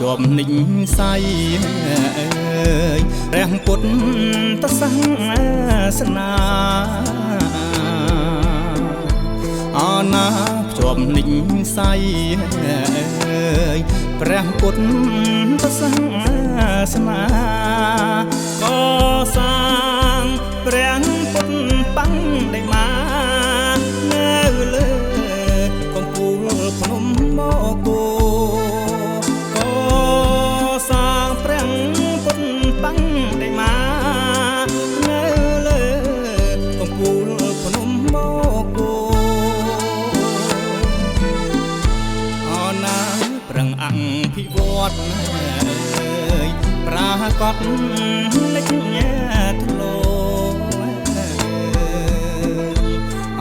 ជាប់និញស័យព្រះពុទ្ធសាសនាអណាជាប់និញស័យព្រះពុទ្ធសាសនាកសាងព្រះពុទ្ធបង្ដែលមកនៅលើកំពូលភ្នំមកគោកសាងព្រះពុទ្ធបង្ដែលមកនៅលើកំពូលភ្នំមកគោអណាប្រឹងអង្គភិវឌ្ឍប្រាកដលេចធ្លោ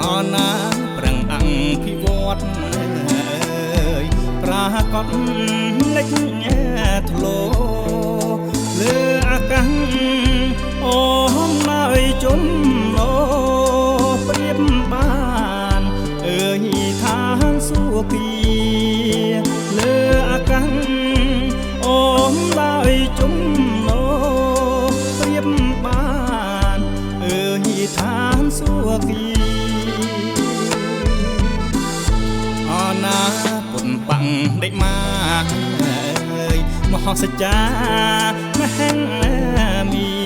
អណាប្រឹងអង្គភិវឌ្ឍប្រាកដលេចធ្លោលើអាកាសអូមណៃជុំលោព្រៀបបានអើយឋានសួគ៌លើអាកាសអូមណៃជុំលោព្រៀបបានអើយឋានសួគ៌អណាពុនបាំងដេកមកមហោសច្ចាមហិមា